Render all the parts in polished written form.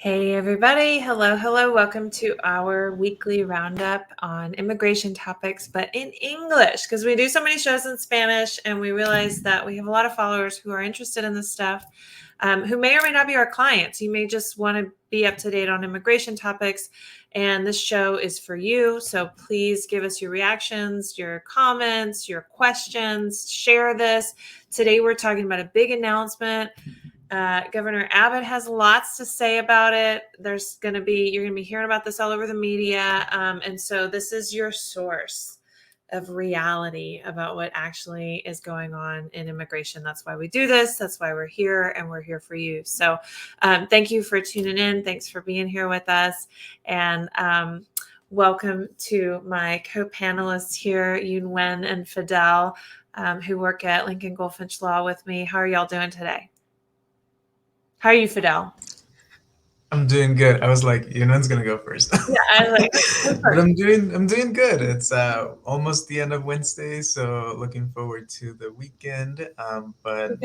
Hey everybody, hello. Welcome to our weekly roundup on immigration topics, but in English, because we do so many shows in Spanish and we realize that we have a lot of followers who are interested in this stuff, who may or may not be our clients. You may just want to be up to date on immigration topics, and this show is for you. So please give us your reactions, your comments, your questions, share this. Today we're talking about a big announcement. Governor Abbott has lots to say about it. You're going to be hearing about this all over the media. And so this is your source of reality about what actually is going on in immigration. That's why we do this. That's why we're here, and we're here for you. So thank you for tuning in. Thanks for being here with us. And welcome to my co-panelists here, Yun Wen and Fidel, who work at Lincoln-Goldfinch Law with me. How are y'all doing today? How are you, Fidel? I'm doing good. I was like, Yunan's gonna go first. Yeah, I like. But I'm doing good. It's almost the end of Wednesday, so looking forward to the weekend. But You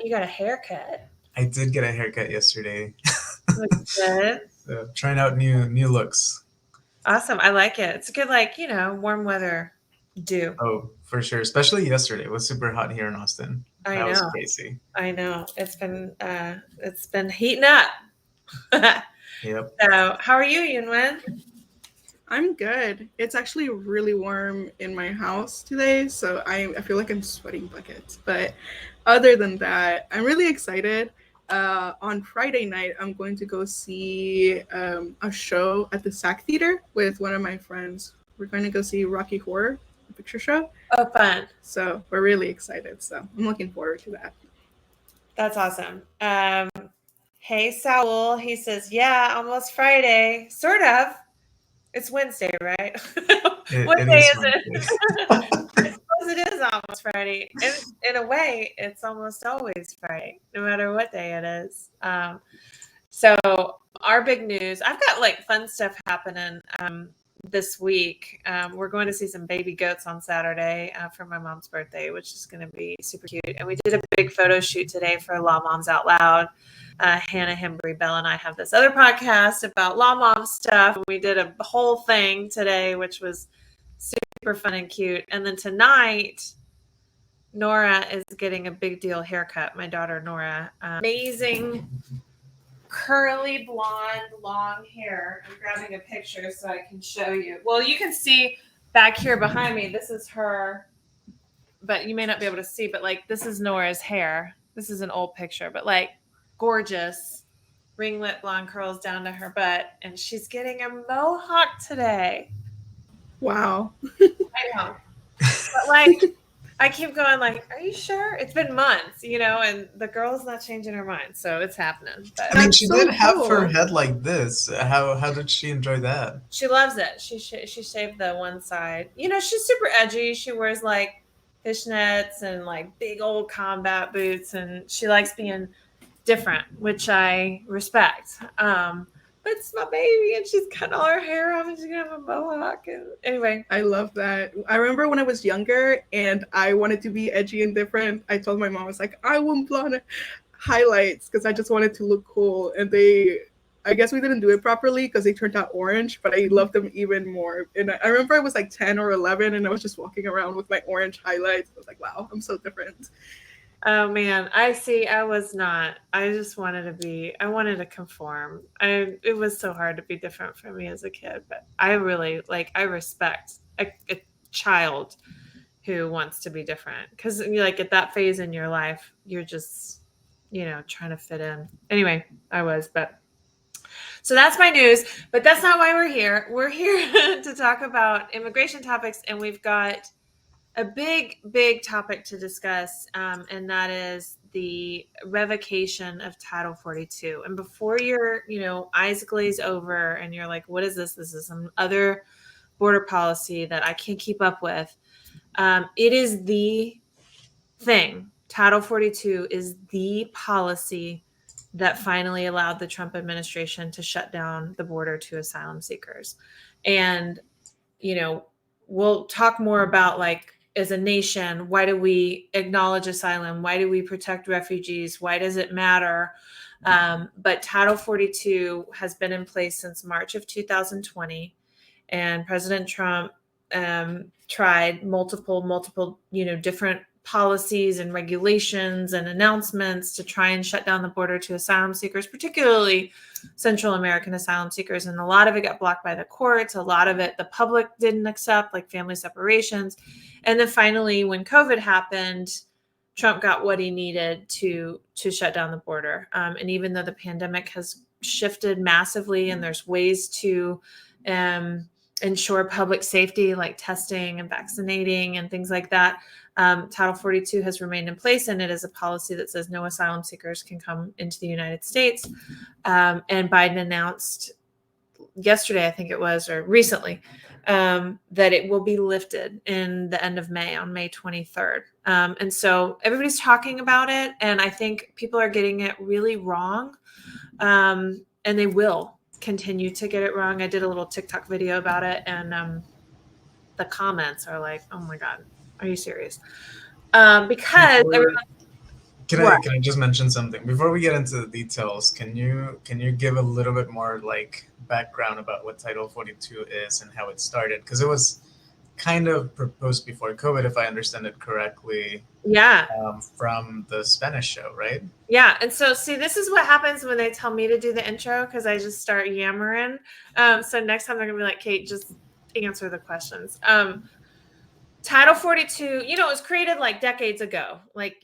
got a haircut. I did get a haircut yesterday. Looks good. So trying out new looks. Awesome. I like it. It's a good, warm weather do. Oh, for sure. Especially yesterday. It was super hot here in Austin. I That was know. crazy. I know. It's been heating up. Yep. So, how are you, Yunwen? I'm good. It's actually really warm in my house today, so I feel like I'm sweating buckets. But other than that, I'm really excited. On Friday night, I'm going to go see a show at the SAC Theater with one of my friends. We're going to go see Rocky Horror, a picture show. Oh, fun. So we're really excited. So I'm looking forward to that. That's awesome. Hey, Saul. He says, yeah, almost Friday. Sort of. It's Wednesday, right? What day is it? I suppose it is almost Friday. In a way, it's almost always Friday, no matter what day it is. So our big news, I've got fun stuff happening this week. We're going to see some baby goats on Saturday for my mom's birthday, which is going to be super cute. And we did a big photo shoot today for Law Moms Out Loud. Hannah Hembry Bell and I have this other podcast about law mom stuff. We did a whole thing today, which was super fun and cute. And then tonight, Nora is getting a big deal haircut. My daughter, Nora, amazing curly blonde long hair. I'm grabbing a picture so I can show you. Well, you can see back here behind me. This is her, but you may not be able to see, but this is Nora's hair. This is an old picture, but gorgeous ringlet blonde curls down to her butt, and she's getting a mohawk today. Wow. I know. But I keep going are you sure? It's been months, and the girl's not changing her mind, so it's happening. But I mean, she did have her head like this. How did she enjoy that? She loves it. She shaved the one side. She's super edgy. She wears fishnets and big old combat boots, and she likes being different, which I respect. But it's my baby, and she's cutting all her hair off, and she's gonna have a mohawk. And anyway, I love that. I remember when I was younger and I wanted to be edgy and different. I told my mom, I was like, I want blonde highlights because I just wanted to look cool. And I guess we didn't do it properly because they turned out orange, but I loved them even more. And I remember I was 10 or 11 and I was just walking around with my orange highlights. I was like, wow, I'm so different. Oh man, I see. I was not. I just wanted to conform. It was so hard to be different for me as a kid, but I really I respect a child who wants to be different, because at that phase in your life, you're just, trying to fit in. Anyway, so that's my news, but that's not why we're here. We're here to talk about immigration topics, and we've got a big topic to discuss, and that is the revocation of Title 42. And before your, eyes glaze over and you're like, what is this? This is some other border policy that I can't keep up with. It is the thing. Title 42 is the policy that finally allowed the Trump administration to shut down the border to asylum seekers. And, we'll talk more about as a nation, why do we acknowledge asylum? Why do we protect refugees? Why does it matter? But Title 42 has been in place since March of 2020, and President Trump tried multiple, different policies and regulations and announcements to try and shut down the border to asylum seekers, particularly Central American asylum seekers. And a lot of it got blocked by the courts. A lot of it the public didn't accept, like family separations. And then finally, when COVID happened, Trump got what he needed to shut down the border. And even though the pandemic has shifted massively and there's ways to ensure public safety, like testing and vaccinating and things like that, Title 42 has remained in place, and it is a policy that says no asylum seekers can come into the United States. And Biden announced yesterday, I think it was, or recently, that it will be lifted in the end of May, on May 23rd. And so everybody's talking about it, and I think people are getting it really wrong, and they will continue to get it wrong. I did a little TikTok video about it, and the comments are like, "Oh my God, are you serious?" Because can I just mention something before we get into the details? Can you give a little bit more like background about what Title 42 is and how it started? Because it was kind of proposed before COVID, if I understand it correctly. Yeah. From the Spanish show, right? Yeah. And so, see, this is what happens when they tell me to do the intro, because I just start yammering. So next time they're gonna be like, Kate, just answer the questions. Title 42, it was created like decades ago, like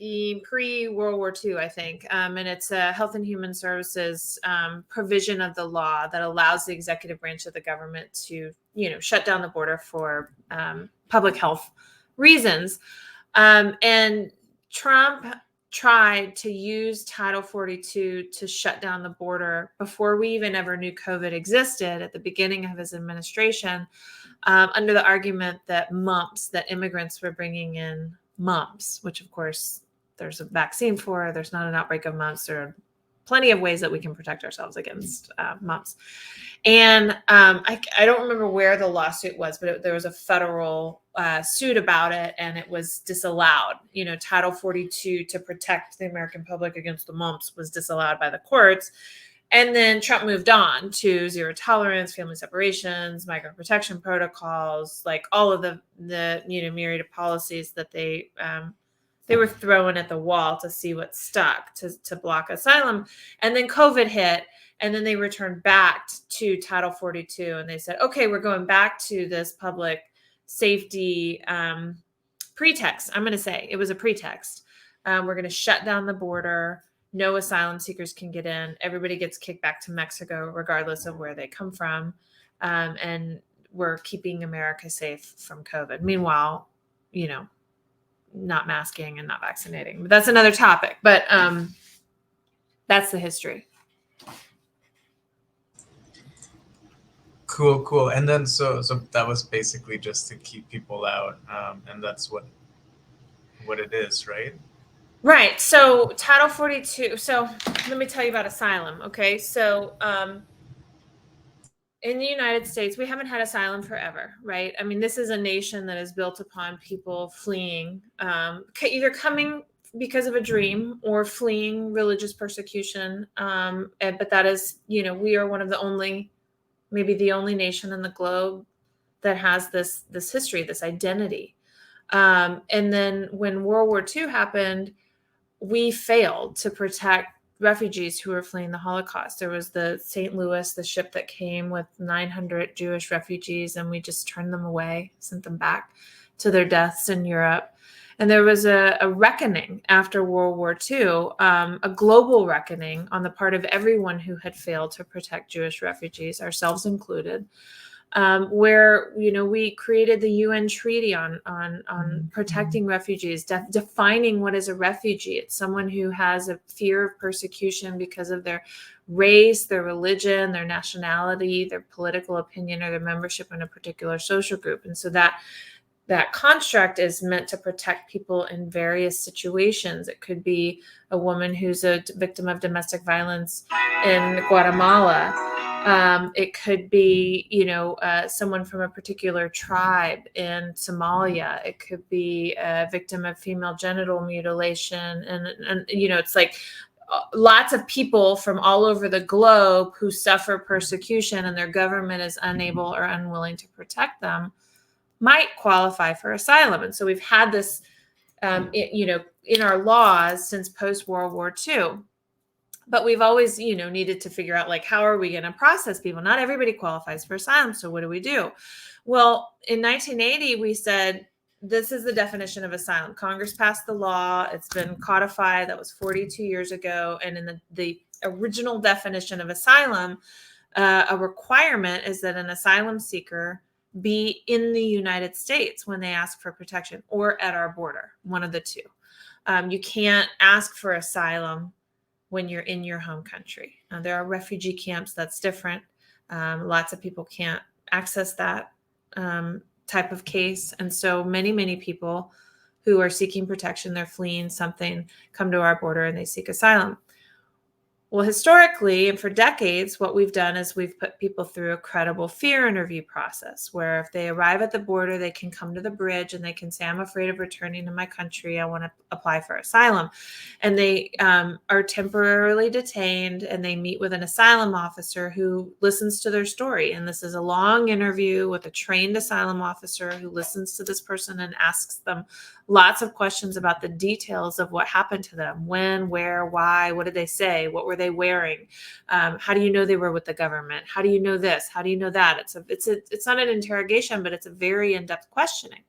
pre-World War II, I think. And it's a Health and Human Services provision of the law that allows the executive branch of the government to, shut down the border for public health reasons. And Trump tried to use Title 42 to shut down the border before we even ever knew COVID existed at the beginning of his administration, under the argument that immigrants were bringing in mumps, which of course there's a vaccine for. There's not an outbreak of mumps. There are plenty of ways that we can protect ourselves against mumps. And I don't remember where the lawsuit was, but there was a federal suit about it, and it was disallowed. Title 42 to protect the American public against the mumps was disallowed by the courts. And then Trump moved on to zero tolerance, family separations, migrant protection protocols, like all of the myriad of policies that they were throwing at the wall to see what stuck to block asylum. And then COVID hit, and then they returned back to Title 42, and they said, okay, we're going back to this public safety pretext. I'm going to say it was a pretext. We're going to shut down the border. No asylum seekers can get in. Everybody gets kicked back to Mexico, regardless of where they come from. And we're keeping America safe from COVID. Meanwhile, not masking and not vaccinating. But that's another topic. But that's the history. Cool. And then so that was basically just to keep people out, and that's what it is, right? Right. So Title 42. So let me tell you about asylum. Okay. So in the United States, we haven't had asylum forever, right? I mean, this is a nation that is built upon people fleeing, either coming because of a dream or fleeing religious persecution. But that is, we are one of the only, maybe the only nation in the globe that has this history, this identity. And then when World War II happened, we failed to protect refugees who were fleeing the Holocaust. There was the St. Louis, the ship that came with 900 Jewish refugees, and we just turned them away, sent them back to their deaths in Europe. And there was a reckoning after World War II, a global reckoning on the part of everyone who had failed to protect Jewish refugees, ourselves included, where we created the UN Treaty on protecting refugees, defining what is a refugee. It's someone who has a fear of persecution because of their race, their religion, their nationality, their political opinion, or their membership in a particular social group. And so that construct is meant to protect people in various situations. It could be a woman who's a victim of domestic violence in Guatemala. It could be, someone from a particular tribe in Somalia. It could be a victim of female genital mutilation. And it's like lots of people from all over the globe who suffer persecution and their government is unable or unwilling to protect them might qualify for asylum. And so we've had this, in our laws since post-World War II. But we've always, needed to figure out, like, how are we going to process people? Not everybody qualifies for asylum. So what do we do? Well, in 1980, we said, this is the definition of asylum. Congress passed the law. It's been codified. That was 42 years ago. And in the original definition of asylum, a requirement is that an asylum seeker be in the United States when they ask for protection, or at our border, one of the two. You can't ask for asylum when you're in your home country. There are refugee camps. That's different. Lots of people can't access that type of case. And so many people who are seeking protection, they're fleeing something, come to our border and they seek asylum. Well, historically, and for decades, what we've done is we've put people through a credible fear interview process, where if they arrive at the border, they can come to the bridge and they can say, I'm afraid of returning to my country. I want to apply for asylum. And they are temporarily detained, and they meet with an asylum officer who listens to their story. And this is a long interview with a trained asylum officer who listens to this person and asks them lots of questions about the details of what happened to them, when, where, why, what did they say, what were they wearing, how do you know they were with the government, how do you know this, how do you know that? It's not an interrogation, but it's a very in-depth questioning.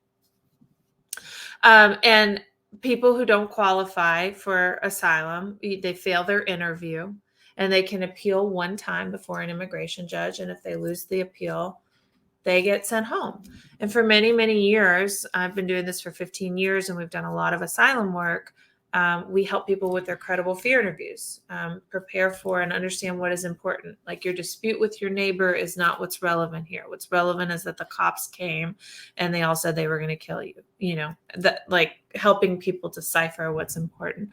And people who don't qualify for asylum, they fail their interview, and they can appeal one time before an immigration judge, and if they lose the appeal, they get sent home. And for many years, I've been doing this for 15 years, and we've done a lot of asylum work. We help people with their credible fear interviews, prepare for and understand what is important. Like, your dispute with your neighbor is not what's relevant here. What's relevant is that the cops came and they all said they were going to kill you, that, like, helping people decipher what's important.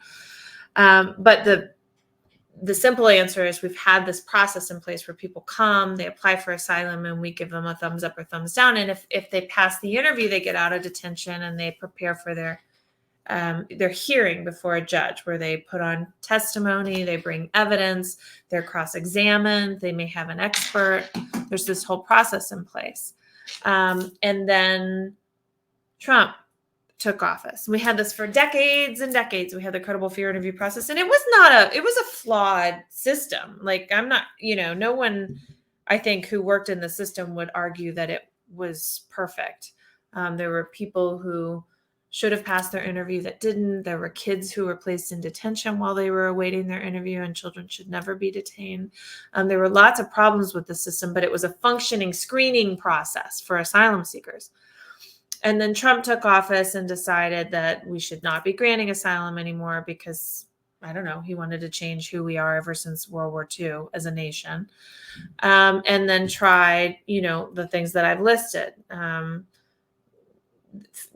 But the simple answer is we've had this process in place where people come, they apply for asylum, and we give them a thumbs up or thumbs down. And if they pass the interview, they get out of detention and they prepare for their hearing before a judge, where they put on testimony, they bring evidence, they're cross-examined, they may have an expert. There's this whole process in place. And then Trump took office. We had this for decades and decades. We had the credible fear interview process, and it was a flawed system. Like, I'm not, no one, I think, who worked in the system would argue that it was perfect. There were people who should have passed their interview that didn't. There were kids who were placed in detention while they were awaiting their interview, and children should never be detained. There were lots of problems with the system, but it was a functioning screening process for asylum seekers. And then Trump took office and decided that we should not be granting asylum anymore because, I don't know, he wanted to change who we are ever since World War II as a nation. And then tried, the things that I've listed.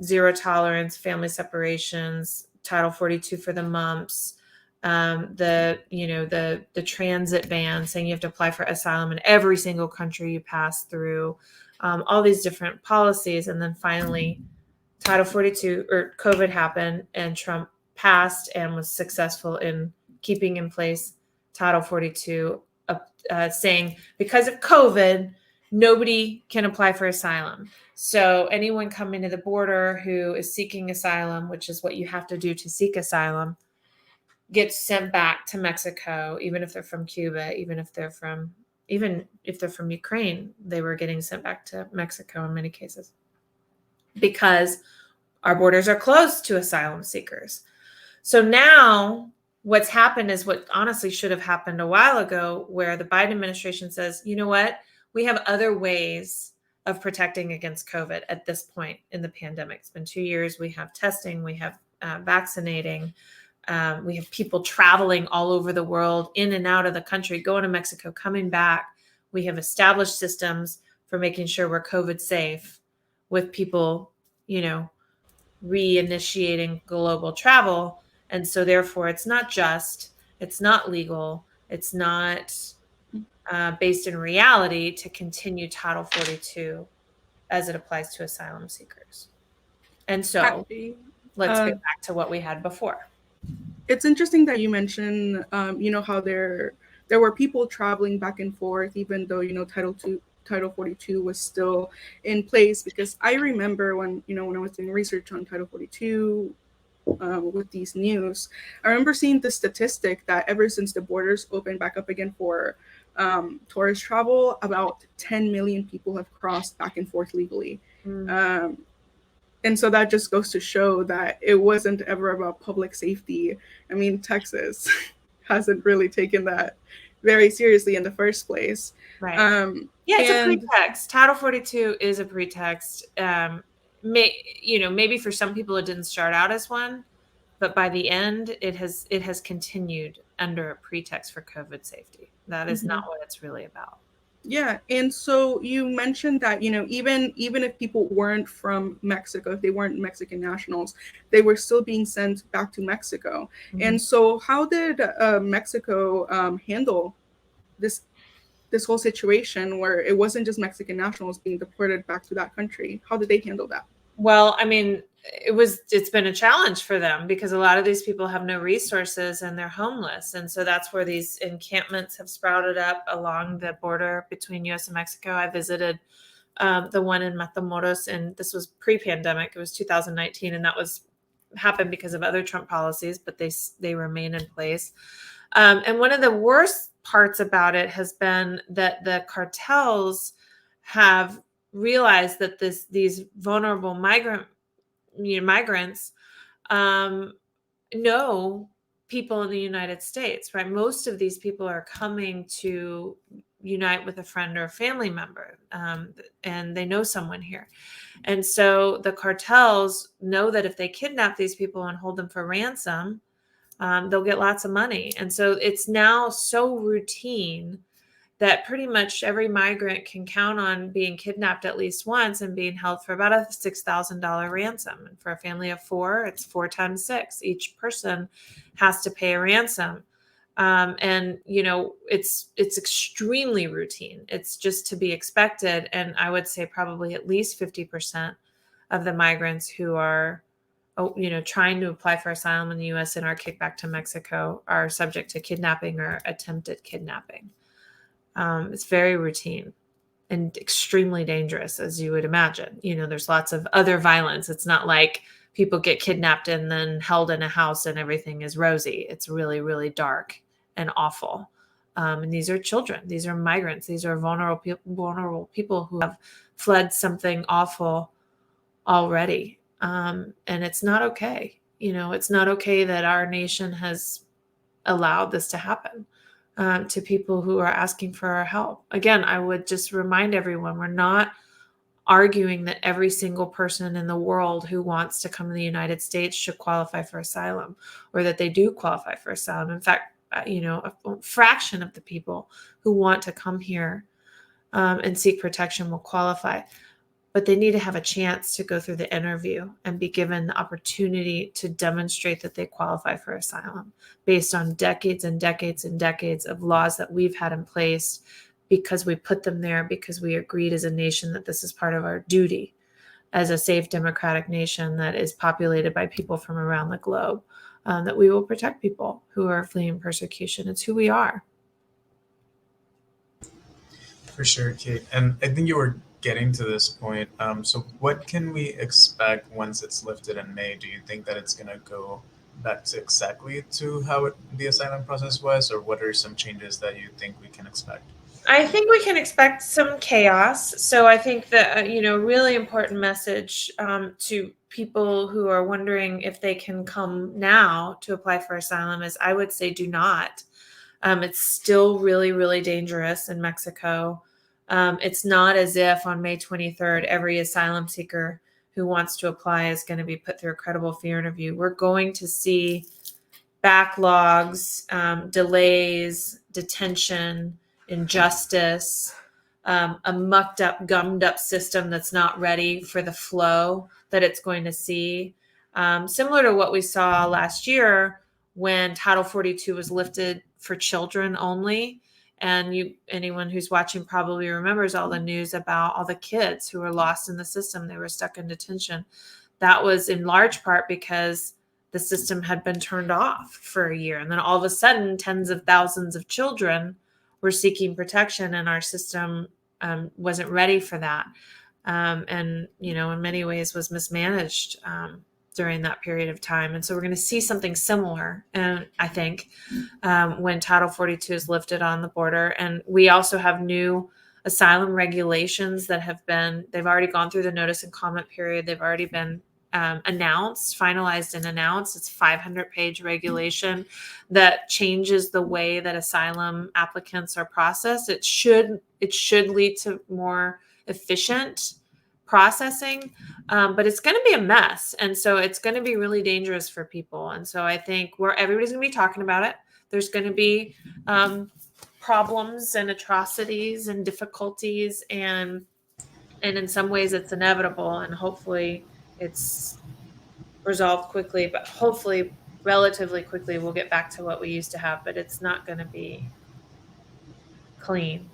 Zero tolerance, family separations, Title 42 for the mumps, the transit ban, saying you have to apply for asylum in every single country you pass through, all these different policies. And then finally, Title 42 or COVID happened, and Trump passed and was successful in keeping in place Title 42, saying because of COVID, nobody can apply for asylum. So anyone coming to the border who is seeking asylum, which is what you have to do to seek asylum, gets sent back to Mexico, even if they're from Cuba, even if they're from Ukraine. They were getting sent back to Mexico in many cases because our borders are closed to asylum seekers. So now what's happened is what honestly should have happened a while ago, where the Biden administration says, you know what? We have other ways of protecting against COVID at this point in the pandemic. It's been 2 years. We have testing, we have vaccinating, we have people traveling all over the world, in and out of the country, going to Mexico, coming back. We have established systems for making sure we're COVID safe, with people, reinitiating global travel. And so therefore it's not just, it's not legal, it's not based in reality to continue Title 42 as it applies to asylum seekers. And so let's get back to what we had before. It's interesting that you mentioned, how there were people traveling back and forth, even though Title 42 was still in place. Because I remember when I was doing research on Title 42 with these news, I remember seeing the statistic that ever since the borders opened back up again for tourist travel, about 10 million people have crossed back and forth legally. And so that just goes to show that it wasn't ever about public safety. I mean, Texas hasn't really taken that very seriously in the first place. Right. It's a pretext. Title 42 is a pretext. Maybe for some people it didn't start out as one, but by the end it has continued under a pretext for COVID safety. That is not what it's really about. Yeah, and so you mentioned that even if people weren't from Mexico, if they weren't Mexican nationals, they were still being sent back to Mexico. And so, how did Mexico handle this whole situation where it wasn't just Mexican nationals being deported back to that country? How did they handle that? Well, I mean, it's been a challenge for them because a lot of these people have no resources and they're homeless. And so that's where these encampments have sprouted up along the border between US and Mexico. I visited the one in Matamoros, and this was pre-pandemic. It was 2019, and that happened because of other Trump policies, but they remain in place. And one of the worst parts about it has been that the cartels have realized that these vulnerable migrants know people in the United States, right? Most of these people are coming to unite with a friend or a family member, and they know someone here. And so the cartels know that if they kidnap these people and hold them for ransom, they'll get lots of money. And so it's now so routine that pretty much every migrant can count on being kidnapped at least once and being held for about a $6,000 ransom. And for a family of 4, it's 4 times 6. Each person has to pay a ransom. And it's extremely routine. It's just to be expected. And I would say probably at least 50% of the migrants who are trying to apply for asylum in the U.S. and are kicked back to Mexico are subject to kidnapping or attempted kidnapping. It's very routine and extremely dangerous, as you would imagine. There's lots of other violence. It's not like people get kidnapped and then held in a house and everything is rosy. It's really, really dark and awful. And these are children. These are migrants. These are vulnerable people who have fled something awful already. And it's not okay. It's not okay that our nation has allowed this to happen. To people who are asking for our help. Again, I would just remind everyone, we're not arguing that every single person in the world who wants to come to the United States should qualify for asylum, or that they do qualify for asylum. In fact, a fraction of the people who want to come here and seek protection will qualify. But they need to have a chance to go through the interview and be given the opportunity to demonstrate that they qualify for asylum based on decades and decades and decades of laws that we've had in place because we put them there, because we agreed as a nation that this is part of our duty as a safe democratic nation that is populated by people from around the globe, that we will protect people who are fleeing persecution. It's who we are. For sure, Kate. And I think you were getting to this point. So what can we expect once it's lifted in May? Do you think that it's going to go back to exactly to how the asylum process was, or what are some changes that you think we can expect? I think we can expect some chaos. So I think that, really important message to people who are wondering if they can come now to apply for asylum is, I would say, do not. It's still really, really dangerous in Mexico. It's not as if on May 23rd, every asylum seeker who wants to apply is going to be put through a credible fear interview. We're going to see backlogs, delays, detention, injustice, a mucked up, gummed up system that's not ready for the flow that it's going to see. Similar to what we saw last year when Title 42 was lifted for children only. And anyone who's watching probably remembers all the news about all the kids who were lost in the system. They were stuck in detention. That was in large part because the system had been turned off for a year. And then all of a sudden, tens of thousands of children were seeking protection, and our system wasn't ready for that. And, in many ways was mismanaged during that period of time. And so we're going to see something similar, and I think, when Title 42 is lifted on the border. And we also have new asylum regulations that they've already gone through the notice and comment period. They've already been finalized and announced. It's 500-page regulation that changes the way that asylum applicants are processed. It should lead to more efficient processing, but it's going to be a mess. And so it's going to be really dangerous for people. And so I think everybody's going to be talking about it. There's going to be problems and atrocities and difficulties, and in some ways it's inevitable, and hopefully it's resolved quickly, but hopefully relatively quickly we'll get back to what we used to have, but it's not going to be clean.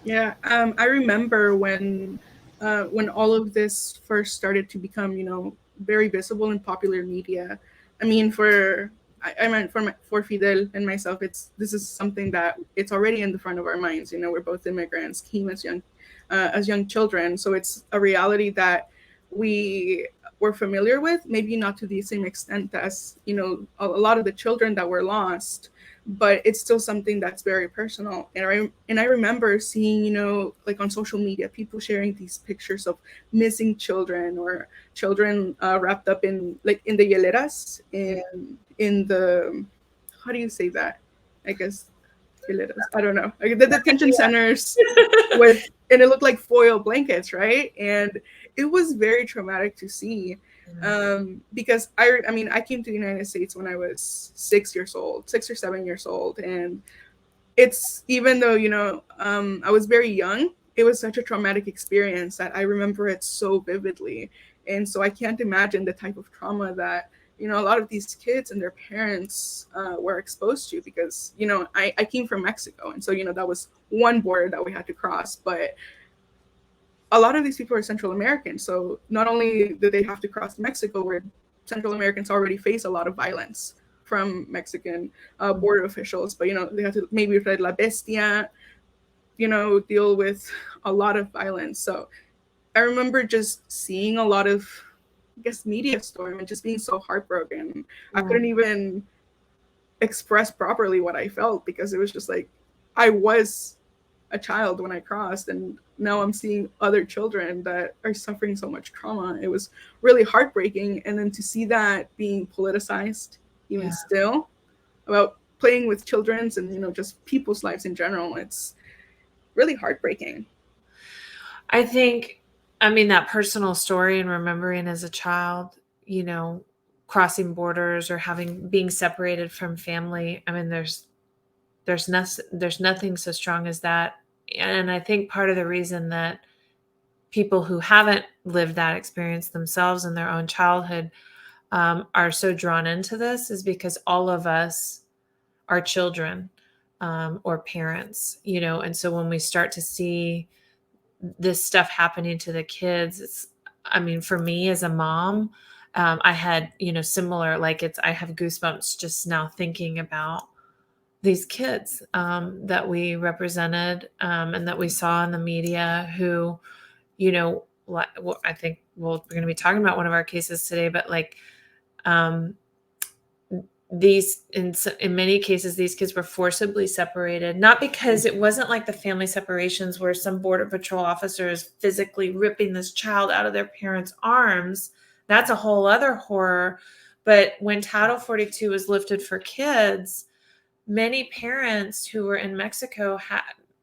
Yeah, I remember when all of this first started to become, very visible in popular media. I mean, for Fidel and myself, this is something that it's already in the front of our minds. We're both immigrants, came as young children, so it's a reality that we were familiar with, maybe not to the same extent as a lot of the children that were lost, but it's still something that's very personal. And I remember seeing, like on social media, people sharing these pictures of missing children, or children wrapped up in the hieleras, in the, how do you say that? I guess hieleras. I don't know. Like the detention centers and it looked like foil blankets, right? And it was very traumatic to see. Because I came to the United States when I was 6 or 7 years old. And it's, even though, I was very young, it was such a traumatic experience that I remember it so vividly. And so I can't imagine the type of trauma that, a lot of these kids and their parents were exposed to, because, I came from Mexico. And so, that was one border that we had to cross. But a lot of these people are Central American. So not only did they have to cross Mexico, where Central Americans already face a lot of violence from Mexican border officials, but, they had to maybe with La Bestia, deal with a lot of violence. So I remember just seeing a lot of, I guess, media storm, and just being so heartbroken. I couldn't even express properly what I felt, because it was just like, I was a child when I crossed, and now I'm seeing other children that are suffering so much trauma. It was really heartbreaking. And then to see that being politicized even still, about playing with children's and, just people's lives in general, it's really heartbreaking. I think, that personal story and remembering as a child, crossing borders or being separated from family. There's nothing so strong as that. And I think part of the reason that people who haven't lived that experience themselves in their own childhood are so drawn into this is because all of us are children or parents, and so when we start to see this stuff happening to the kids, for me as a mom, I had, similar, I have goosebumps just now thinking about these kids that we represented and that we saw in the media who, I think we're going to be talking about one of our cases today, but these, in many cases, these kids were forcibly separated, not because it wasn't like the family separations where some Border Patrol officer is physically ripping this child out of their parents' arms. That's a whole other horror. But when Title 42 was lifted for kids, many parents who were in Mexico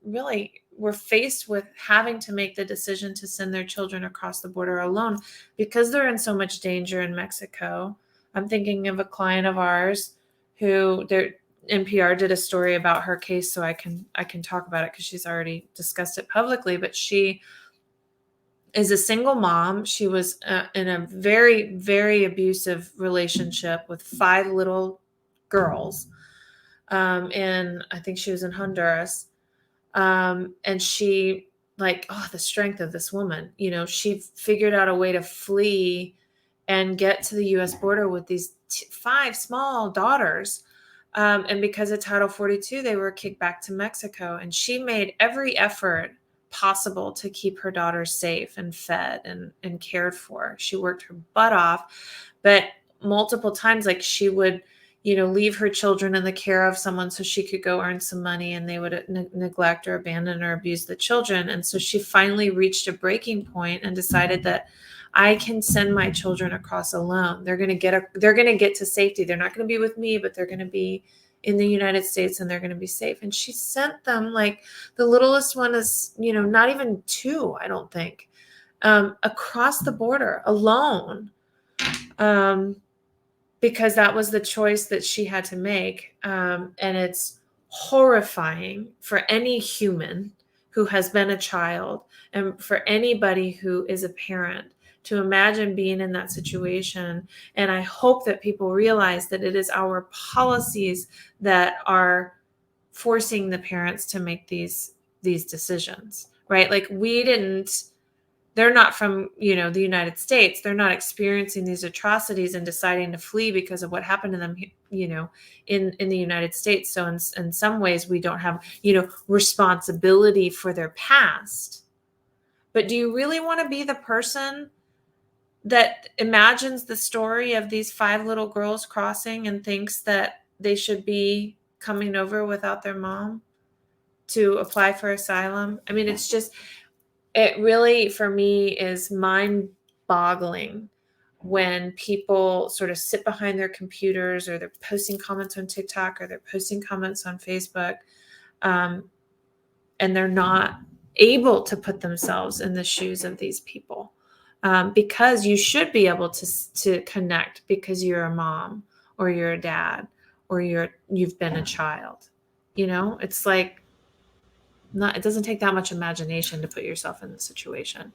really were faced with having to make the decision to send their children across the border alone because they're in so much danger in Mexico. I'm thinking of a client of ours who NPR did a story about her case, so I can talk about it because she's already discussed it publicly. But she is a single mom. She was in a very, very abusive relationship with 5 little girls. And I think she was in Honduras. And she, the strength of this woman, she figured out a way to flee and get to the U.S. border with these 5 small daughters. And because of Title 42, they were kicked back to Mexico. And she made every effort possible to keep her daughters safe and fed and cared for. She worked her butt off, but multiple times, like, she would, leave her children in the care of someone so she could go earn some money, and they would neglect or abandon or abuse the children. And so she finally reached a breaking point and decided that I can send my children across alone. They're going to get to safety. They're not going to be with me, but they're going to be in the United States, and they're going to be safe. And she sent them, like, the littlest one is, not even 2, I don't think, across the border alone. Because that was the choice that she had to make. And it's horrifying for any human who has been a child, and for anybody who is a parent, to imagine being in that situation. And I hope that people realize that it is our policies that are forcing the parents to make these decisions, right? Like, they're not from, the United States. They're not experiencing these atrocities and deciding to flee because of what happened to them, in the United States. So in some ways we don't have, responsibility for their past. But do you really want to be the person that imagines the story of these 5 little girls crossing and thinks that they should be coming over without their mom to apply for asylum? I mean, it really, for me, is mind-boggling when people sort of sit behind their computers, or they're posting comments on TikTok, or they're posting comments on Facebook, and they're not able to put themselves in the shoes of these people. Because you should be able to connect, because you're a mom, or you're a dad, or you've been a child. It's like, it doesn't take that much imagination to put yourself in the situation.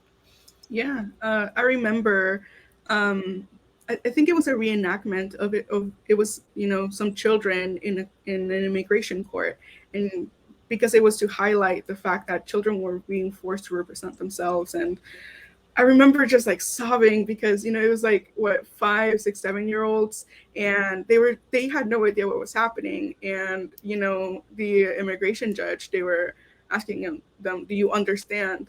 Yeah, I remember. I think it was a reenactment of it. It was, some children in an immigration court, and because it was to highlight the fact that children were being forced to represent themselves. And I remember just like sobbing, because it was like, what, 5, 6, 7-year-olds, and they had no idea what was happening. And the immigration judge, they were asking them, do you understand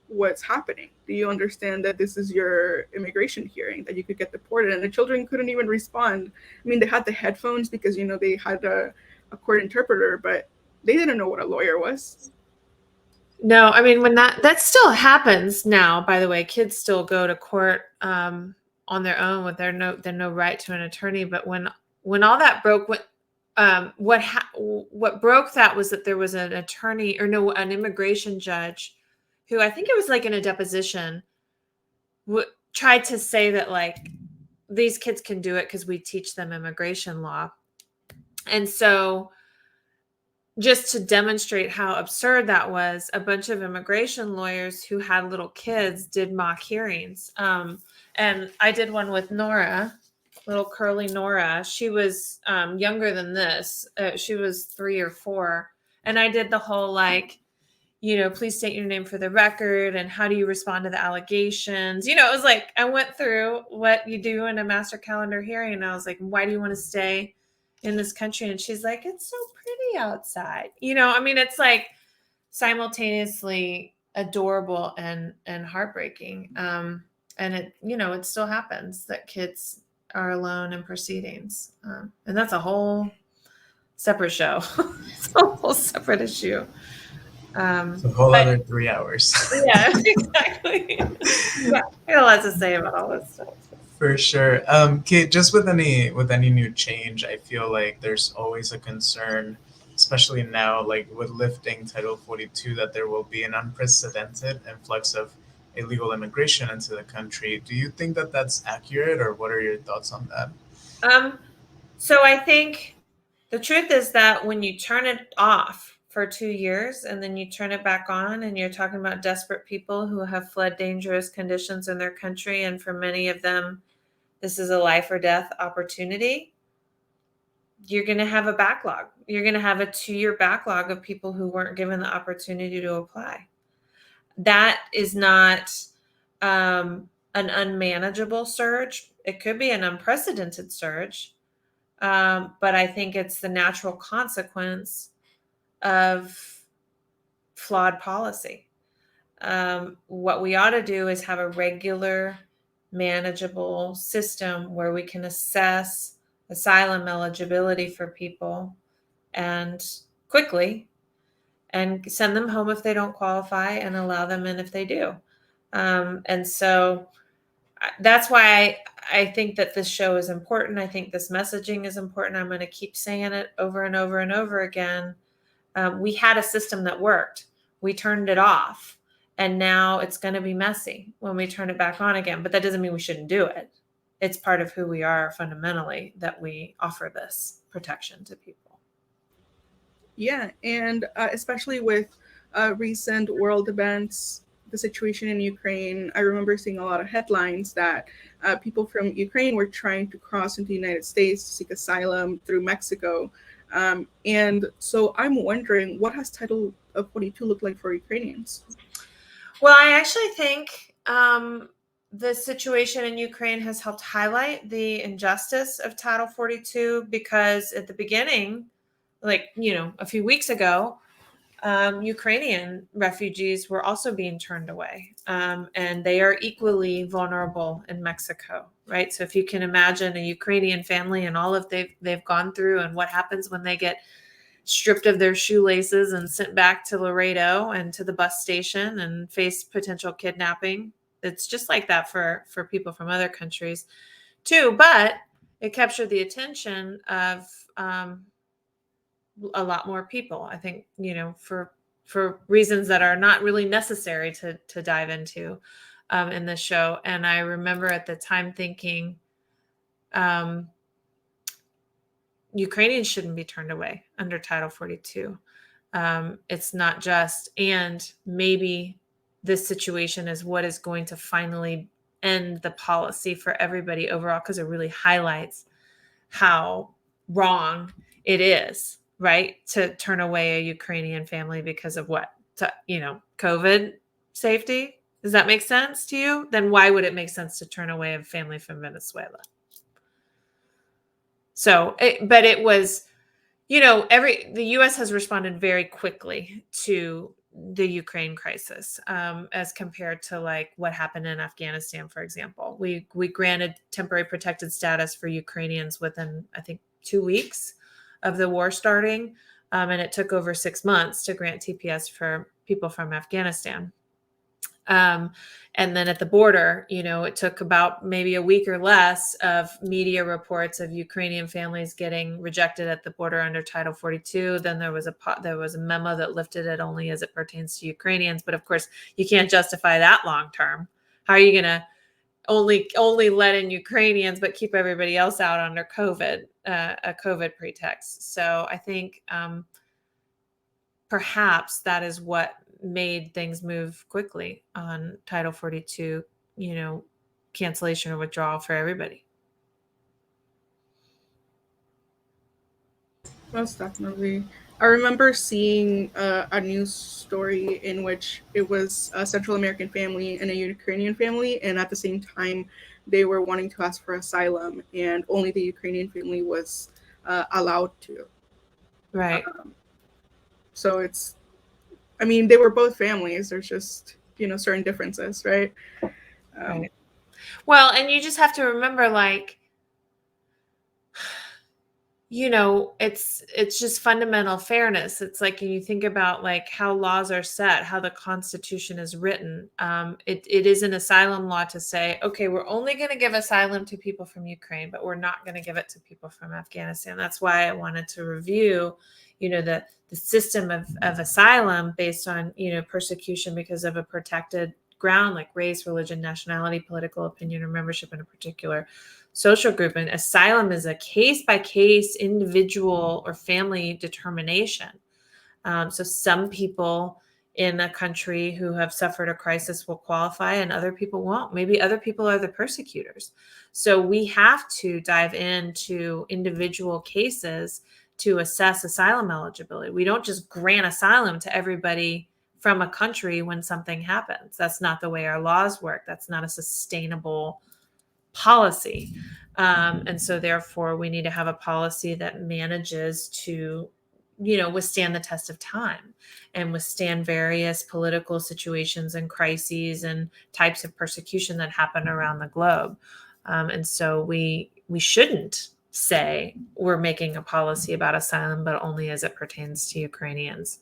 what's happening? Do you understand that this is your immigration hearing, that you could get deported? And the children couldn't even respond. I mean, they had the headphones because they had a court interpreter, but they didn't know what a lawyer was. No, I mean, when that still happens now, by the way, kids still go to court on their own with their no right to an attorney. But when all that broke, what broke that was that there was an attorney, an immigration judge, who, I think it was like in a deposition, tried to say that, like, these kids can do it because we teach them immigration law. And so, just to demonstrate how absurd that was, a bunch of immigration lawyers who had little kids did mock hearings. And I did one with Nora, little curly Nora. She was younger than this. She was 3 or 4. And I did the whole, like, please state your name for the record, and how do you respond to the allegations? It was like, I went through what you do in a master calendar hearing, and I was like, why do you want to stay in this country? And she's like, it's so pretty outside. I mean, it's like simultaneously adorable and heartbreaking. And it still happens that kids are alone in proceedings. And that's a whole separate show. It's a whole separate issue. It's a whole other 3 hours. Yeah, exactly. Yeah, I got a lot to say about all this stuff. For sure. Kate, just with any new change, I feel like there's always a concern, especially now, like with lifting Title 42, that there will be an unprecedented influx of illegal immigration into the country. Do you think that that's accurate, or what are your thoughts on that? So I think the truth is that when you turn it off for 2 years and then you turn it back on, and you're talking about desperate people who have fled dangerous conditions in their country, and for many of them, this is a life or death opportunity, you're going to have a backlog. You're going to have a 2-year backlog of people who weren't given the opportunity to apply. That is not an unmanageable surge. It could be an unprecedented surge, but I think it's the natural consequence of flawed policy. What we ought to do is have a regular, manageable system where we can assess asylum eligibility for people and quickly, and send them home if they don't qualify and allow them in if they do. And so that's why I think that this show is important. I think this messaging is important. I'm going to keep saying it over and over and over again. We had a system that worked. We turned it off. And now it's going to be messy when we turn it back on again. But that doesn't mean we shouldn't do it. It's part of who we are fundamentally, that we offer this protection to people. Yeah, and especially with recent world events, the situation in Ukraine, I remember seeing a lot of headlines that people from Ukraine were trying to cross into the United States to seek asylum through Mexico. And so I'm wondering, what has Title 42 look like for Ukrainians? Well, I actually think the situation in Ukraine has helped highlight the injustice of Title 42, because at the beginning, like, a few weeks ago, Ukrainian refugees were also being turned away, and they are equally vulnerable in Mexico, right? So if you can imagine a Ukrainian family and all of they've gone through, and what happens when they get stripped of their shoelaces and sent back to Laredo and to the bus station and face potential kidnapping. It's just like that for people from other countries too, but it captured the attention of a lot more people, I think, for reasons that are not really necessary to dive into in this show. And I remember at the time thinking, Ukrainians shouldn't be turned away under Title 42. It's not just, and maybe this situation is what is going to finally end the policy for everybody overall, because it really highlights how wrong it is, right, to turn away a Ukrainian family because of what? COVID safety. Does that make sense to you? Then why would it make sense to turn away a family from Venezuela? So, but it was, the U.S. has responded very quickly to the Ukraine crisis, as compared to like what happened in Afghanistan, for example. We granted temporary protected status for Ukrainians within, I think, 2 weeks of the war starting, and it took over 6 months to grant TPS for people from Afghanistan. And then at the border, it took about maybe a week or less of media reports of Ukrainian families getting rejected at the border under Title 42. Then there was a memo that lifted it only as it pertains to Ukrainians. But of course, you can't justify that long term. How are you going to only let in Ukrainians but keep everybody else out under COVID, a COVID pretext? So I think perhaps that is what made things move quickly on Title 42, cancellation or withdrawal for everybody. Most definitely. I remember seeing a news story in which it was a Central American family and a Ukrainian family, and at the same time, they were wanting to ask for asylum, and only the Ukrainian family was allowed to. Right. So they were both families. There's just, certain differences, right? Right. Well, and you just have to remember, like, it's just fundamental fairness. It's like, you think about like how laws are set, how the Constitution is written. It is an asylum law to say, okay, we're only going to give asylum to people from Ukraine, but we're not going to give it to people from Afghanistan. That's why I wanted to review, the system of asylum based on, persecution because of a protected ground like race, religion, nationality, political opinion, or membership in a particular social group. And asylum is a case-by-case individual or family determination. So some people in a country who have suffered a crisis will qualify and other people won't. Maybe other people are the persecutors. So we have to dive into individual cases to assess asylum eligibility. We don't just grant asylum to everybody from a country when something happens. That's not the way our laws work. That's not a sustainable policy. And so therefore we need to have a policy that manages to, withstand the test of time and withstand various political situations and crises and types of persecution that happen around the globe. And so we shouldn't say we're making a policy about asylum, but only as it pertains to Ukrainians,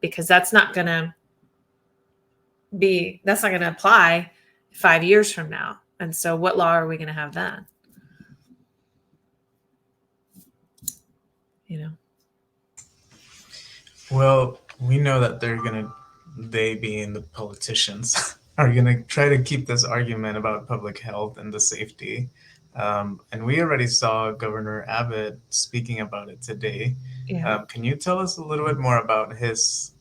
because that's not going to apply 5 years from now. And so what law are we going to have then? Well, we know that they being the politicians, are going to try to keep this argument about public health and the safety. And we already saw Governor Abbott speaking about it today. Yeah. Can you tell us a little bit more about his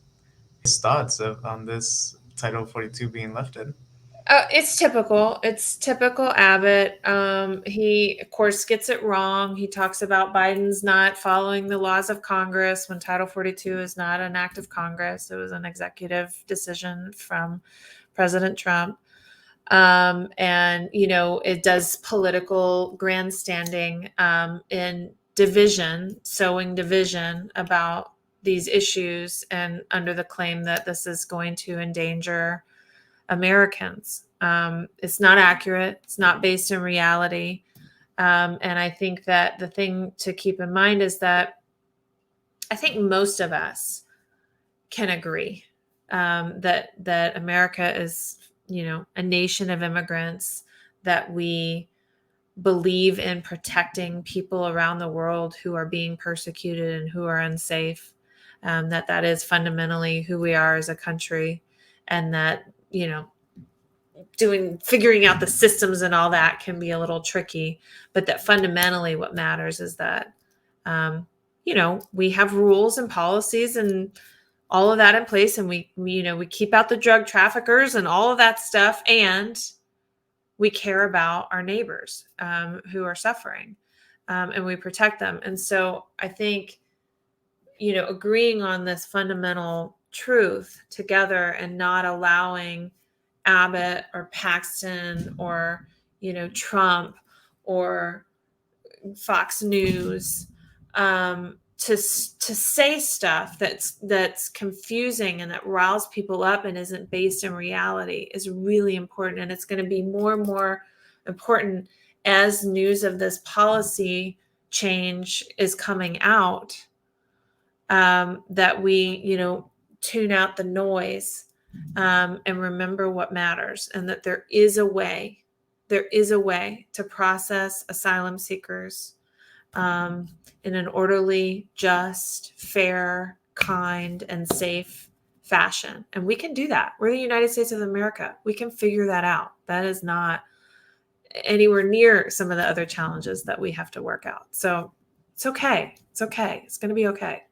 thoughts on this Title 42 being lifted? It's typical. It's typical Abbott. He, of course, gets it wrong. He talks about Biden's not following the laws of Congress when Title 42 is not an act of Congress. It was an executive decision from President Trump. And, it does political grandstanding in sowing division about these issues, and under the claim that this is going to endanger Americans. It's not accurate. It's not based in reality. And I think that the thing to keep in mind is that I think most of us can agree that America is, a nation of immigrants, that we believe in protecting people around the world who are being persecuted and who are unsafe, that is fundamentally who we are as a country, and that, figuring out the systems and all that can be a little tricky, but that fundamentally what matters is that, we have rules and policies and all of that in place, and we keep out the drug traffickers and all of that stuff, and we care about our neighbors who are suffering, and we protect them. And so I think, agreeing on this fundamental truth together and not allowing Abbott or Paxton or, Trump or Fox News to say stuff that's confusing and that riles people up and isn't based in reality is really important. And it's going to be more and more important as news of this policy change is coming out, that we, tune out the noise, and remember what matters, and that there is a way to process asylum seekers in an orderly, just, fair, kind, and safe fashion. And we can do that. We're the United States of America. We can figure that out. That is not anywhere near some of the other challenges that we have to work out. So it's okay. It's okay. It's going to be okay.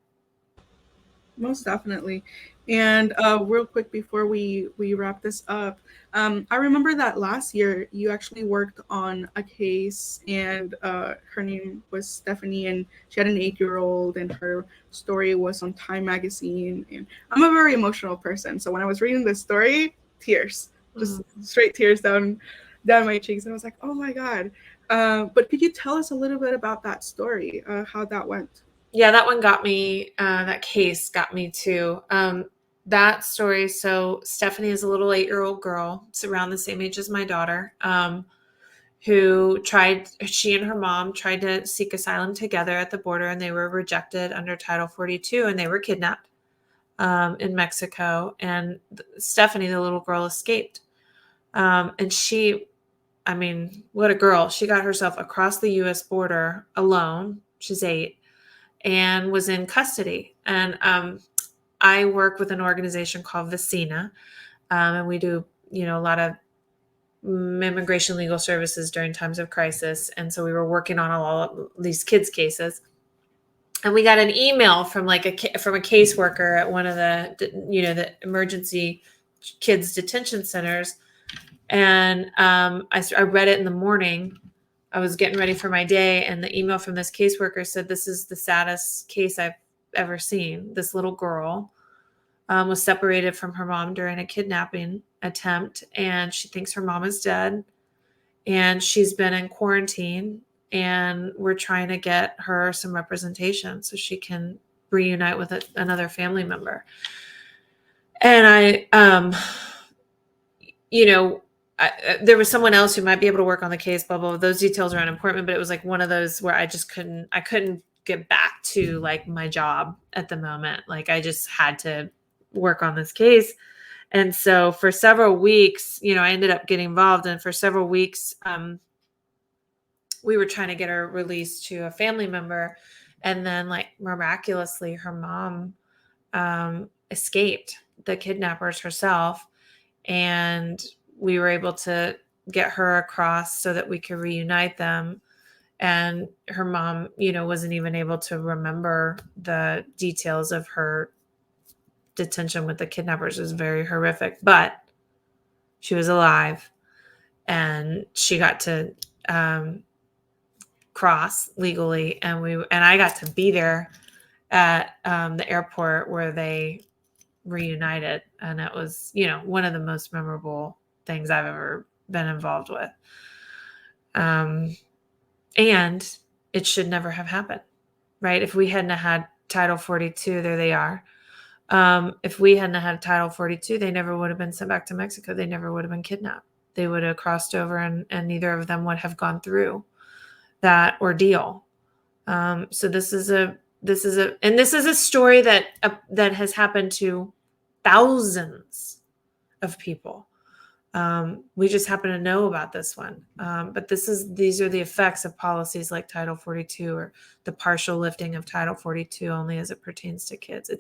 Most definitely. And real quick before we wrap this up, I remember that last year you actually worked on a case, and her name was Stephanie, and she had an 8-year-old, and her story was on Time magazine. And I'm a very emotional person, so when I was reading this story, tears, just straight tears down my cheeks, and I was like, oh my God. But could you tell us a little bit about that story, how that went? Yeah, that one got me, that case got me too. That story, so Stephanie is a little 8-year-old girl. It's around the same age as my daughter, she and her mom tried to seek asylum together at the border, and they were rejected under Title 42, and they were kidnapped in Mexico. And Stephanie, the little girl, escaped. And she, what a girl. She got herself across the U.S. border alone. She's 8. And was in custody. And I work with an organization called Vecina, and we do, a lot of immigration legal services during times of crisis. And so we were working on all of these kids' cases. And we got an email from a caseworker at one of the, the emergency kids detention centers. And I read it in the morning. I was getting ready for my day, and the email from this caseworker said, this is the saddest case I've ever seen. This little girl was separated from her mom during a kidnapping attempt, and she thinks her mom is dead. and she's been in quarantine, and we're trying to get her some representation so she can reunite with another family member. And there was someone else who might be able to work on the case, blah, blah, blah. Those details are unimportant, but it was like one of those where I couldn't get back to like my job at the moment. Like I just had to work on this case. And so for several weeks, I ended up getting involved. And for several weeks, we were trying to get her released to a family member. And then like miraculously, her mom escaped the kidnappers herself. And we were able to get her across so that we could reunite them. And her mom, wasn't even able to remember the details of her detention with the kidnappers. It was very horrific, but she was alive and she got to cross legally. And I got to be there at the airport where they reunited. And it was, one of the most memorable things I've ever been involved with. And it should never have happened, right? If we hadn't had Title 42, there they are. If we hadn't had Title 42, they never would have been sent back to Mexico. They never would have been kidnapped. They would have crossed over and neither of them would have gone through that ordeal. So this is a story that has happened to thousands of people. We just happen to know about this one. But these are the effects of policies like Title 42 or the partial lifting of Title 42 only as it pertains to kids.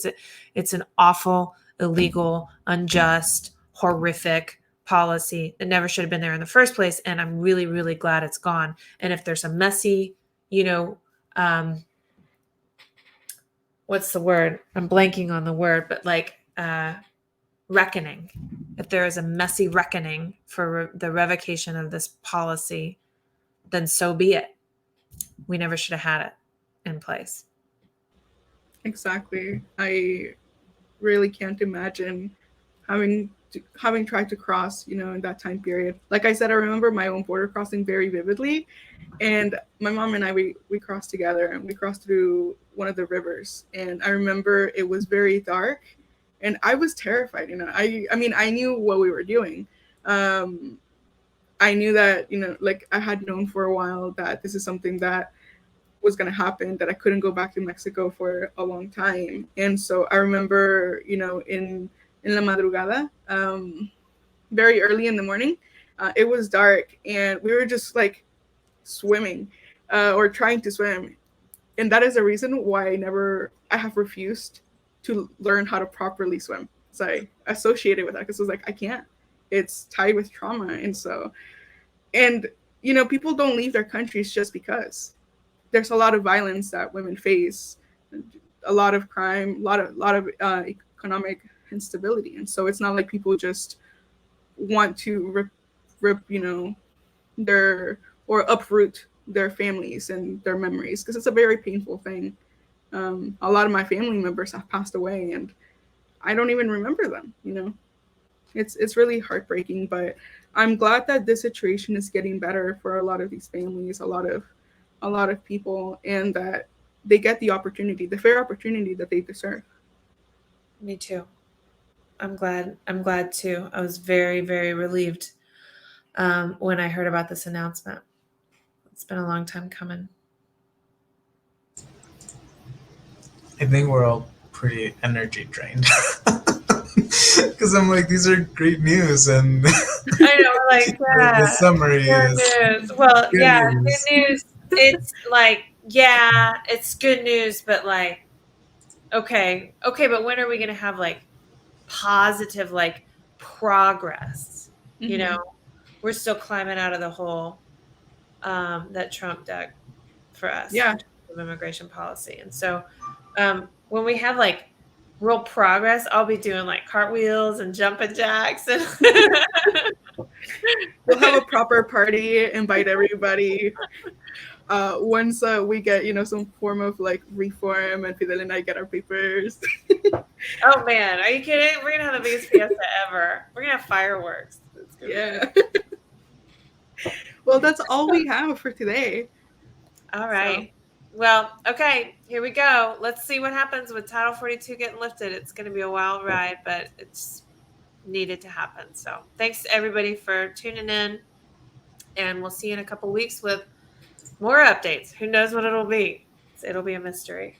It's an awful, illegal, unjust, horrific policy that never should have been there in the first place. And I'm really, really glad it's gone. And if there's a messy, what's the word? I'm blanking on the word, but like, reckoning. If there is a messy reckoning for the revocation of this policy, then so be it. We never should have had it in place. Exactly. I really can't imagine having tried to cross, in that time period. Like I said, I remember my own border crossing very vividly. And my mom and I, we crossed together and we crossed through one of the rivers. And I remember it was very dark. And I was terrified, I mean, I knew what we were doing. I knew that, like I had known for a while that this is something that was going to happen, that I couldn't go back to Mexico for a long time. And so I remember, in La Madrugada, very early in the morning, it was dark and we were just like swimming or trying to swim. And that is the reason why I have refused to learn how to properly swim. So I associated with that because it was like, I can't. It's tied with trauma. And so, people don't leave their countries just because. There's a lot of violence that women face, a lot of crime, a lot of economic instability. And so it's not like people just want to rip uproot their families and their memories, because it's a very painful thing. A lot of my family members have passed away and I don't even remember them, It's really heartbreaking, but I'm glad that this situation is getting better for a lot of these families, a lot of people, and that they get the fair opportunity that they deserve. Me too. I'm glad too. I was very, very relieved when I heard about this announcement. It's been a long time coming. I think we're all pretty energy drained because I'm like, these are great news, and I know, like the summary is news. Well, good news. Good news. It's like, it's good news, but like, okay, but when are we gonna have like positive like progress? Mm-hmm. We're still climbing out of the hole that Trump dug for us. Yeah. Of immigration policy, and so. When we have like real progress, I'll be doing like cartwheels and jumping jacks. And we'll have a proper party, invite everybody. Once we get, some form of like reform and Fidel and I get our papers. Oh man, are you kidding? We're gonna have the biggest fiesta ever. We're gonna have fireworks. Yeah. Well, that's all we have for today. All right. So. Well, okay, here we go. Let's see what happens with Title 42 getting lifted. It's going to be a wild ride, but it's needed to happen. So thanks to everybody for tuning in, and we'll see you in a couple weeks with more updates. Who knows what it'll be? It'll be a mystery.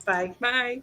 Bye. Bye.